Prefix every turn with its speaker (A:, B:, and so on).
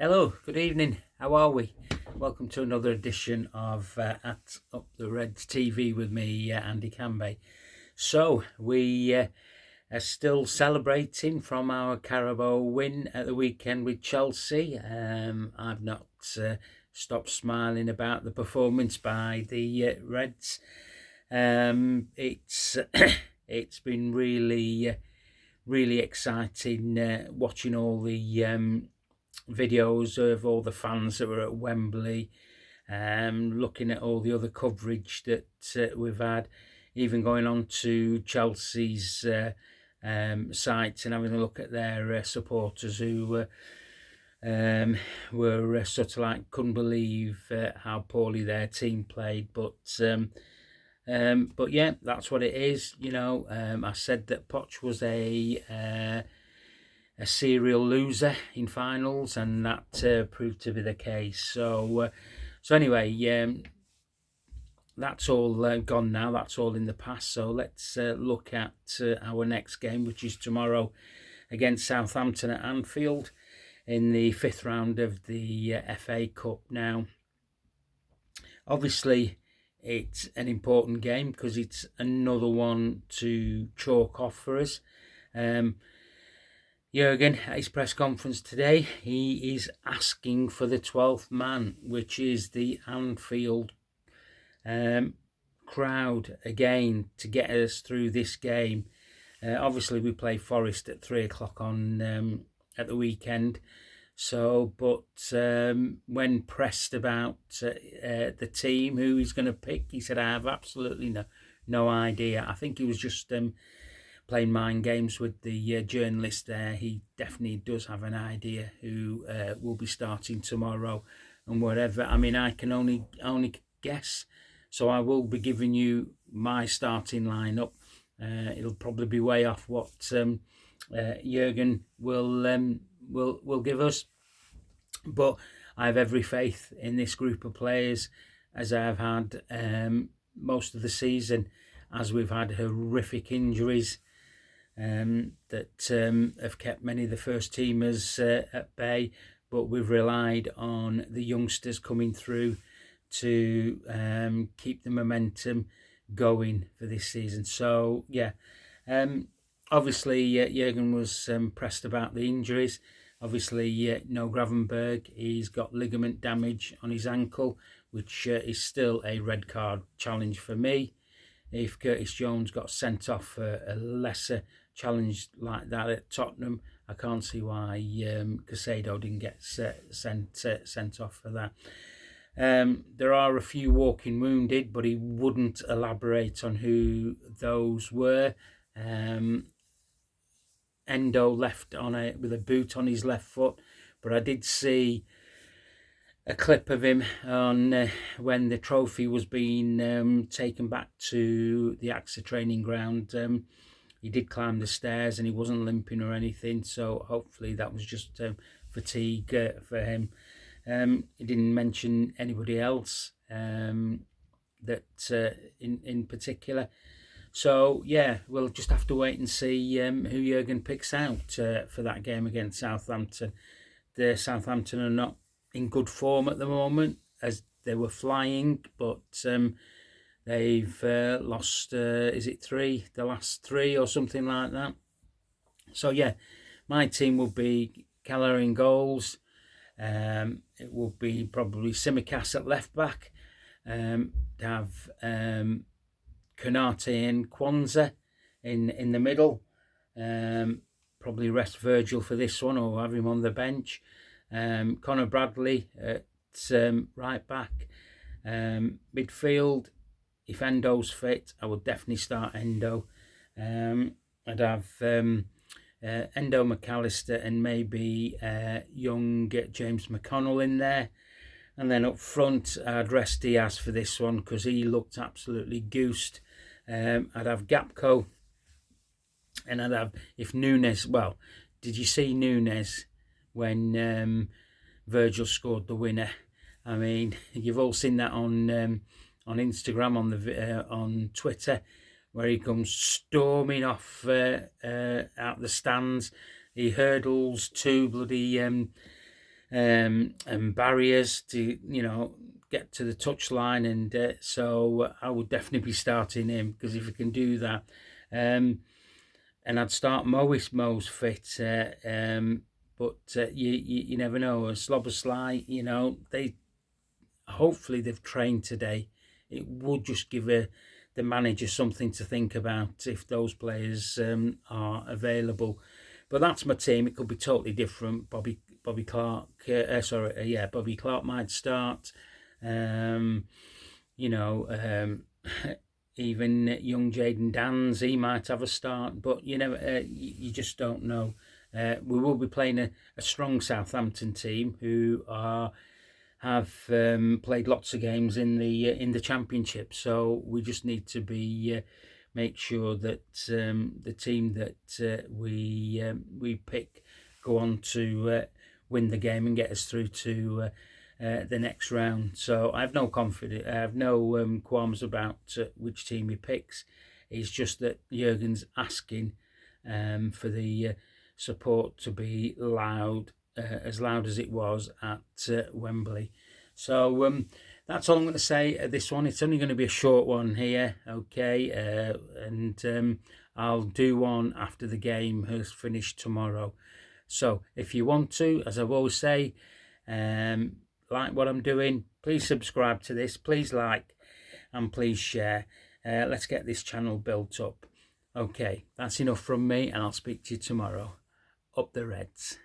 A: Hello, good evening. How are we? Welcome to another edition of At Up the Reds TV with me, Andy Canby. So we are still celebrating from our Carabao win at the weekend with Chelsea. I've not stopped smiling about the performance by the Reds. It's it's been really exciting watching all the videos of all the fans that were at Wembley, looking at all the other coverage that we've had, even going on to Chelsea's sites and having a look at their supporters who were sort of like couldn't believe how poorly their team played, but yeah, that's what it is. I said that Poch was a serial loser in finals, and that proved to be the case. So anyway, that's all gone now. That's all in the past. So let's look at our next game, which is tomorrow against Southampton at Anfield in the fifth round of the FA Cup. Now, obviously, it's an important game because it's another one to chalk off for us. Jurgen, at his press conference today, he is asking for the 12th man, which is the Anfield crowd again to get us through this game. Obviously, we play Forest at 3 o'clock on at the weekend. So, but when pressed about the team, who he's going to pick, he said, "I have absolutely no idea." I think he was just playing mind games with the journalist there. He definitely does have an idea who will be starting tomorrow and whatever. I mean, I can only guess. So I will be giving you my starting lineup. It'll probably be way off what Jurgen will give us, but I have every faith in this group of players, as I have had most of the season, as we've had horrific injuries that have kept many of the first teamers at bay, but we've relied on the youngsters coming through to keep the momentum going for this season. So yeah, obviously Jurgen was pressed about the injuries. Obviously no Gravenberg, he's got ligament damage on his ankle, which is still a red card challenge for me. If Curtis Jones got sent off for a lesser challenge like that at Tottenham, I can't see why Casado didn't get sent off for that. There are a few walking wounded, but he wouldn't elaborate on who those were. Endo left with a boot on his left foot, but I did see a clip of him on when the trophy was being taken back to the AXA training ground. He did climb the stairs and he wasn't limping or anything, so hopefully that was just fatigue for him. He didn't mention anybody else that in particular. So yeah, we'll just have to wait and see who Jurgen picks out for that game against Southampton. The Southampton are not in good form at the moment, as they were flying, but they've lost, is it the last three or something like that? So yeah, my team will be Keller in goals. It will be probably Simicast at left back. Have Konate and Kwanzaa in the middle. Probably rest Virgil for this one or have him on the bench. Connor Bradley at right back. Midfield, if Endo's fit, I would definitely start Endo. I'd have Endo, McAllister, and maybe young James McConnell in there. And then up front, I'd rest Diaz for this one because he looked absolutely goosed. I'd have Gapco, and I'd have, if Nunes, well, did you see Nunes when Virgil scored the winner? I mean, you've all seen that on Instagram, on Twitter, where he comes storming off out the stands. He hurdles two bloody and barriers to, get to the touchline, and so I would definitely be starting him, because if he can do that, and I'd start Mo's fit, but you never know. A Slobberslai, hopefully they've trained today. It would just give the manager something to think about if those players are available. But that's my team. It could be totally different. Bobby Clark, Bobby Clark might start. Even young Jaden Dans, he might have a start, but you just don't know. We will be playing a strong Southampton team who have played lots of games in the Championship, so we just need to make sure that the team that we pick go on to win the game and get us through to the next round. So I have no confidence. I have no qualms about which team he picks. It's just that Jurgen's asking for the support to be loud, as loud as it was at Wembley. So that's all I'm going to say at this one. It's only going to be a short one here, okay? And I'll do one after the game has finished tomorrow. So if you want to, as I always say, like what I'm doing, please subscribe to this, please like, and please share. Let's get this channel built up. Okay, that's enough from me, and I'll speak to you tomorrow. Up the Reds.